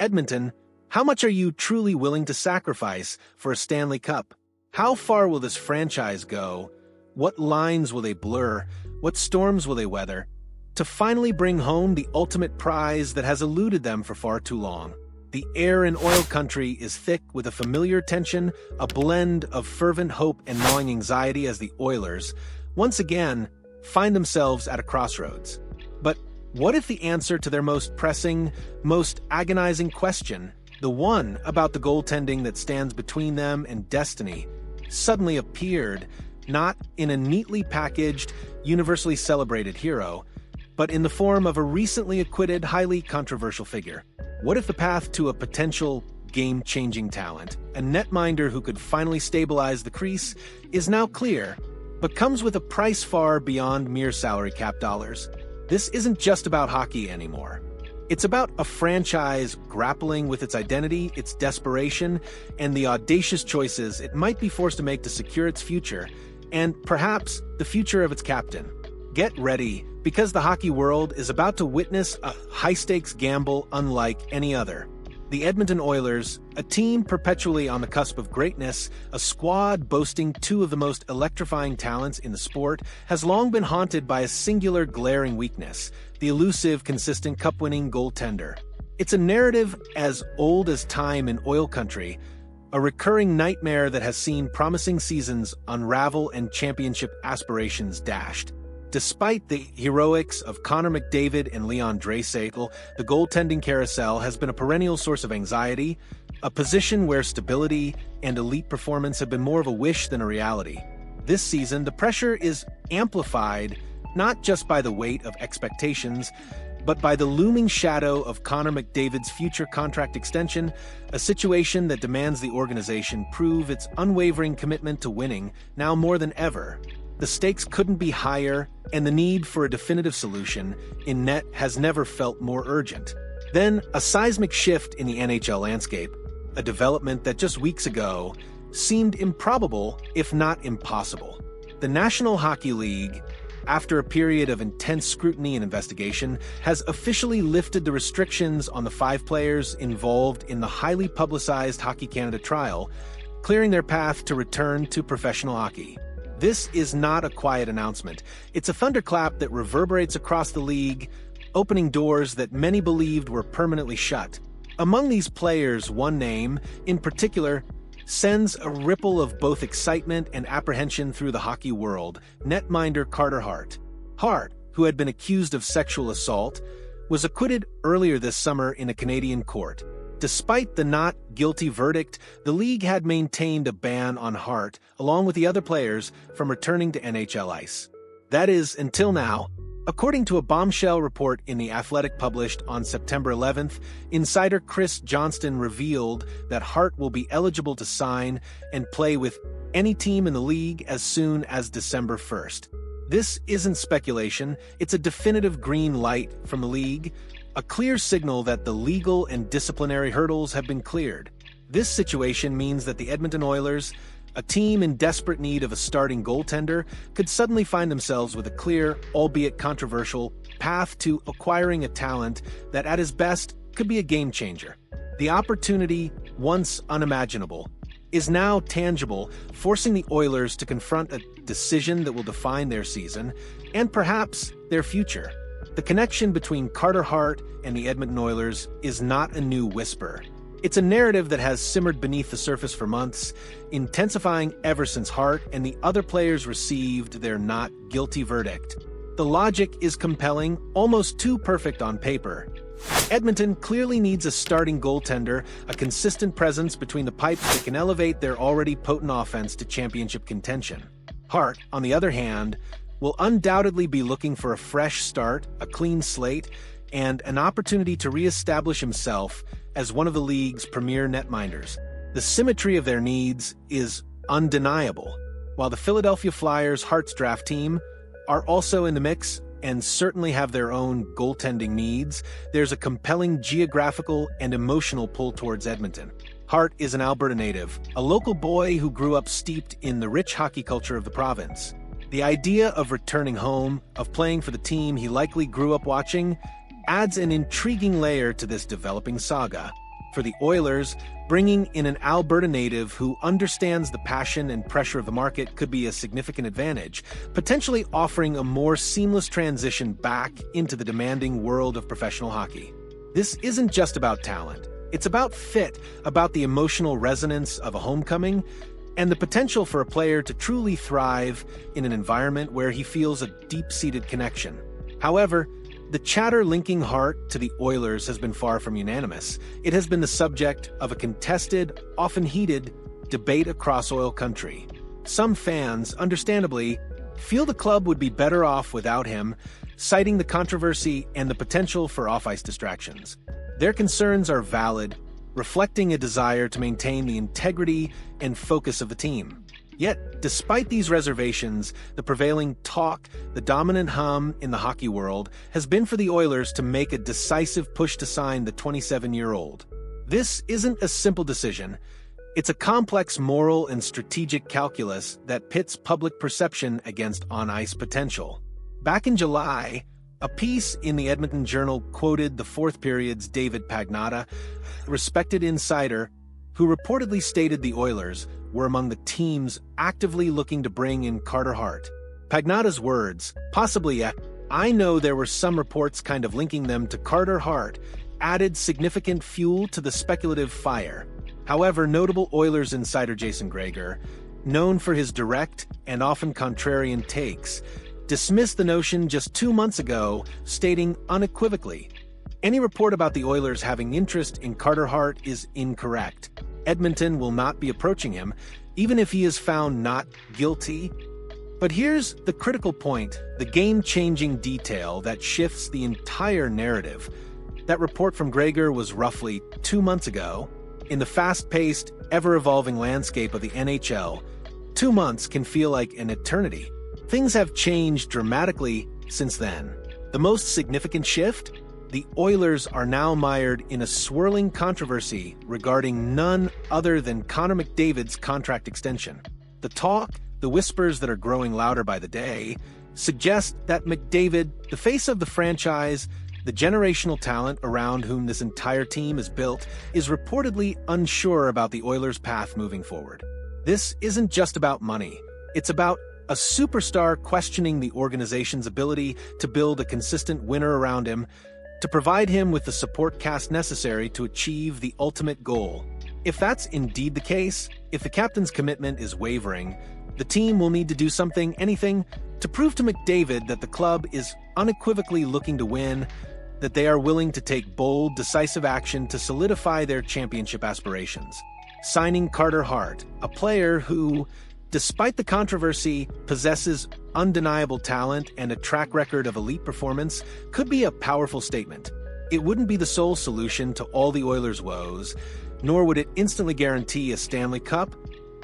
Edmonton, how much are you truly willing to sacrifice for a Stanley Cup? How far will this franchise go? What lines will they blur? What storms will they weather? To finally bring home the ultimate prize that has eluded them for far too long. The air in oil country is thick with a familiar tension, a blend of fervent hope and gnawing anxiety as the Oilers, once again, find themselves at a crossroads. But what if the answer to their most pressing, most agonizing question, the one about the goaltending that stands between them and destiny, suddenly appeared, not in a neatly packaged, universally celebrated hero, but in the form of a recently acquitted, highly controversial figure? What if the path to a potential game-changing talent, a netminder who could finally stabilize the crease, is now clear, but comes with a price far beyond mere salary cap dollars? This isn't just about hockey anymore. It's about a franchise grappling with its identity, its desperation, and the audacious choices it might be forced to make to secure its future, and perhaps the future of its captain. Get ready, because the hockey world is about to witness a high-stakes gamble unlike any other. The Edmonton Oilers, a team perpetually on the cusp of greatness, a squad boasting two of the most electrifying talents in the sport, has long been haunted by a singular glaring weakness: the elusive, consistent cup-winning goaltender. It's a narrative as old as time in oil country, a recurring nightmare that has seen promising seasons unravel and championship aspirations dashed. Despite the heroics of Connor McDavid and Leon Draisaitl, the goaltending carousel has been a perennial source of anxiety, a position where stability and elite performance have been more of a wish than a reality. This season, the pressure is amplified not just by the weight of expectations, but by the looming shadow of Connor McDavid's future contract extension, a situation that demands the organization prove its unwavering commitment to winning now more than ever. The stakes couldn't be higher, and the need for a definitive solution in net has never felt more urgent. Then, a seismic shift in the NHL landscape, a development that just weeks ago seemed improbable, if not impossible. The National Hockey League, after a period of intense scrutiny and investigation, has officially lifted the restrictions on the 5 players involved in the highly publicized Hockey Canada trial, clearing their path to return to professional hockey. This is not a quiet announcement. It's a thunderclap that reverberates across the league, opening doors that many believed were permanently shut. Among these players, one name, in particular, sends a ripple of both excitement and apprehension through the hockey world: netminder Carter Hart. Hart, who had been accused of sexual assault, was acquitted earlier this summer in a Canadian court. Despite the not guilty verdict, the league had maintained a ban on Hart, along with the other players, from returning to NHL ice. That is, until now. According to a bombshell report in The Athletic published on September 11th, insider Chris Johnston revealed that Hart will be eligible to sign and play with any team in the league as soon as December 1st. This isn't speculation, it's a definitive green light from the league, a clear signal that the legal and disciplinary hurdles have been cleared. This situation means that the Edmonton Oilers, a team in desperate need of a starting goaltender, could suddenly find themselves with a clear, albeit controversial, path to acquiring a talent that at his best could be a game-changer. The opportunity, once unimaginable, is now tangible, forcing the Oilers to confront a decision that will define their season, and perhaps their future. The connection between Carter Hart and the Edmonton Oilers is not a new whisper. It's a narrative that has simmered beneath the surface for months, intensifying ever since Hart and the other players received their not guilty verdict. The logic is compelling, almost too perfect on paper. Edmonton clearly needs a starting goaltender, a consistent presence between the pipes that can elevate their already potent offense to championship contention. Hart, on the other hand, will undoubtedly be looking for a fresh start, a clean slate, and an opportunity to re-establish himself as one of the league's premier netminders. The symmetry of their needs is undeniable. While the Philadelphia Flyers' Hart's draft team are also in the mix and certainly have their own goaltending needs, there's a compelling geographical and emotional pull towards Edmonton. Hart is an Alberta native, a local boy who grew up steeped in the rich hockey culture of the province. The idea of returning home, of playing for the team he likely grew up watching, adds an intriguing layer to this developing saga. For the Oilers, bringing in an Alberta native who understands the passion and pressure of the market could be a significant advantage, potentially offering a more seamless transition back into the demanding world of professional hockey. This isn't just about talent. It's about fit, about the emotional resonance of a homecoming, and the potential for a player to truly thrive in an environment where he feels a deep-seated connection. However, the chatter linking Hart to the Oilers has been far from unanimous. It has been the subject of a contested, often heated, debate across oil country. Some fans, understandably, feel the club would be better off without him, citing the controversy and the potential for off-ice distractions. Their concerns are valid, reflecting a desire to maintain the integrity and focus of the team. Yet, despite these reservations, the prevailing talk, the dominant hum in the hockey world, has been for the Oilers to make a decisive push to sign the 27-year-old. This isn't a simple decision. It's a complex moral and strategic calculus that pits public perception against on-ice potential. Back in July, a piece in the Edmonton Journal quoted the fourth period's David Pagnotta, a respected insider who reportedly stated the Oilers were among the teams actively looking to bring in Carter Hart. Pagnotta's words, possibly I know there were some reports kind of linking them to Carter Hart, added significant fuel to the speculative fire. However, notable Oilers insider Jason Gregor, known for his direct and often contrarian takes, dismissed the notion just 2 months ago, stating unequivocally, "Any report about the Oilers having interest in Carter Hart is incorrect. Edmonton will not be approaching him, even if he is found not guilty." But here's the critical point, the game-changing detail that shifts the entire narrative. That report from Gregor was roughly 2 months ago. In the fast-paced, ever-evolving landscape of the NHL, 2 months can feel like an eternity. Things have changed dramatically since then. The most significant shift? The Oilers are now mired in a swirling controversy regarding none other than Connor McDavid's contract extension. The talk, the whispers that are growing louder by the day, suggest that McDavid, the face of the franchise, the generational talent around whom this entire team is built, is reportedly unsure about the Oilers' path moving forward. This isn't just about money. It's about a superstar questioning the organization's ability to build a consistent winner around him, to provide him with the support cast necessary to achieve the ultimate goal. If that's indeed the case, if the captain's commitment is wavering, the team will need to do anything, to prove to McDavid that the club is unequivocally looking to win, that they are willing to take bold, decisive action to solidify their championship aspirations. Signing Carter Hart, a player who, despite the controversy, possesses undeniable talent and a track record of elite performance, could be a powerful statement. It wouldn't be the sole solution to all the Oilers' woes, nor would it instantly guarantee a Stanley Cup,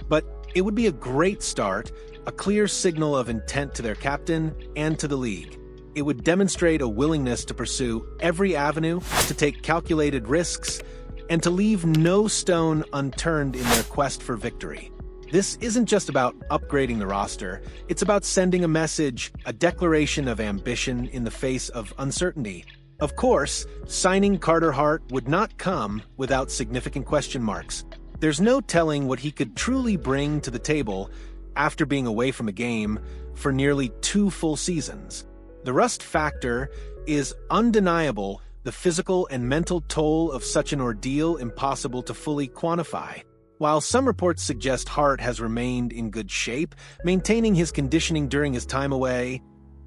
but it would be a great start, a clear signal of intent to their captain and to the league. It would demonstrate a willingness to pursue every avenue, to take calculated risks, and to leave no stone unturned in their quest for victory. This isn't just about upgrading the roster, it's about sending a message, a declaration of ambition in the face of uncertainty. Of course, signing Carter Hart would not come without significant question marks. There's no telling what he could truly bring to the table after being away from a game for nearly 2 full seasons. The rust factor is undeniable, the physical and mental toll of such an ordeal impossible to fully quantify. While some reports suggest Hart has remained in good shape, maintaining his conditioning during his time away,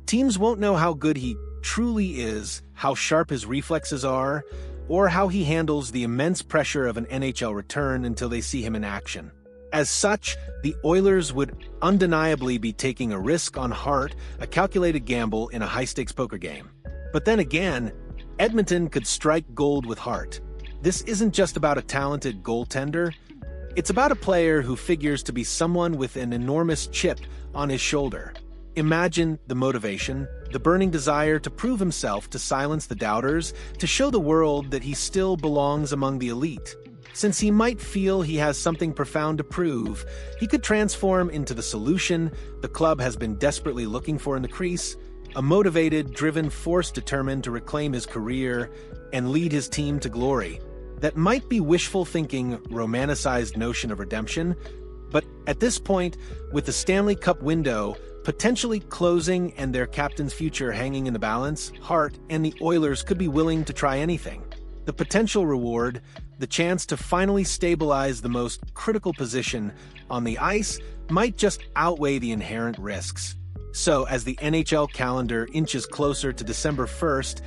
teams won't know how good he truly is, how sharp his reflexes are, or how he handles the immense pressure of an NHL return until they see him in action. As such, the Oilers would undeniably be taking a risk on Hart, a calculated gamble in a high-stakes poker game. But then again, Edmonton could strike gold with Hart. This isn't just about a talented goaltender. It's about a player who figures to be someone with an enormous chip on his shoulder. Imagine the motivation, the burning desire to prove himself, to silence the doubters, to show the world that he still belongs among the elite. Since he might feel he has something profound to prove, he could transform into the solution the club has been desperately looking for in the crease, a motivated, driven force determined to reclaim his career and lead his team to glory. That might be wishful thinking, romanticized notion of redemption, but at this point, with the Stanley Cup window potentially closing and their captain's future hanging in the balance, Hart and the Oilers could be willing to try anything. The potential reward, the chance to finally stabilize the most critical position on the ice, might just outweigh the inherent risks. So, as the NHL calendar inches closer to December 1st,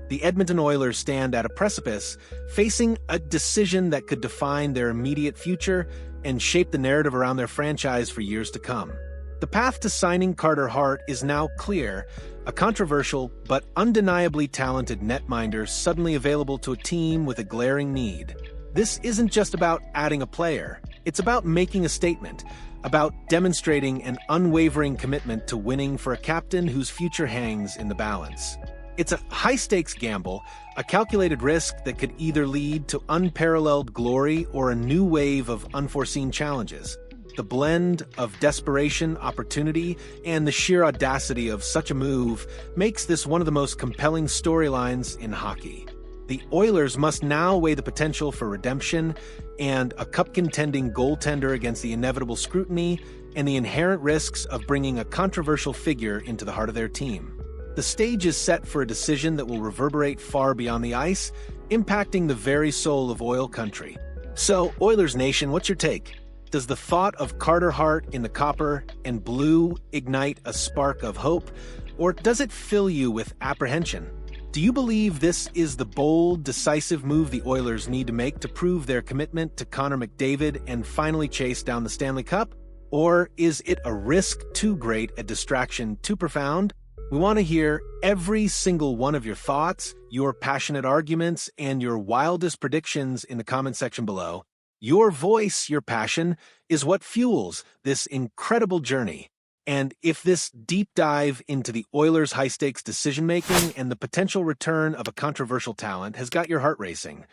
the Edmonton Oilers stand at a precipice, facing a decision that could define their immediate future and shape the narrative around their franchise for years to come. The path to signing Carter Hart is now clear, a controversial but undeniably talented netminder suddenly available to a team with a glaring need. This isn't just about adding a player, it's about making a statement, about demonstrating an unwavering commitment to winning for a captain whose future hangs in the balance. It's a high-stakes gamble, a calculated risk that could either lead to unparalleled glory or a new wave of unforeseen challenges. The blend of desperation, opportunity, and the sheer audacity of such a move makes this one of the most compelling storylines in hockey. The Oilers must now weigh the potential for redemption and a cup-contending goaltender against the inevitable scrutiny and the inherent risks of bringing a controversial figure into the heart of their team. The stage is set for a decision that will reverberate far beyond the ice, impacting the very soul of oil country. So, Oilers Nation, what's your take? Does the thought of Carter Hart in the copper and blue ignite a spark of hope, or does it fill you with apprehension? Do you believe this is the bold, decisive move the Oilers need to make to prove their commitment to Connor McDavid and finally chase down the Stanley Cup? Or is it a risk too great, a distraction too profound? We want to hear every single one of your thoughts, your passionate arguments, and your wildest predictions in the comment section below. Your voice, your passion, is what fuels this incredible journey. And if this deep dive into the Oilers' high-stakes decision-making and the potential return of a controversial talent has got your heart racing,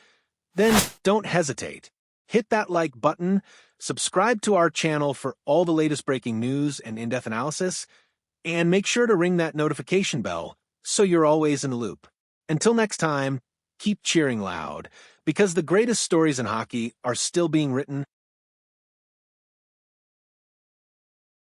then don't hesitate. Hit that like button, subscribe to our channel for all the latest breaking news and in-depth analysis, and make sure to ring that notification bell so you're always in the loop. Until next time, keep cheering loud, because the greatest stories in hockey are still being written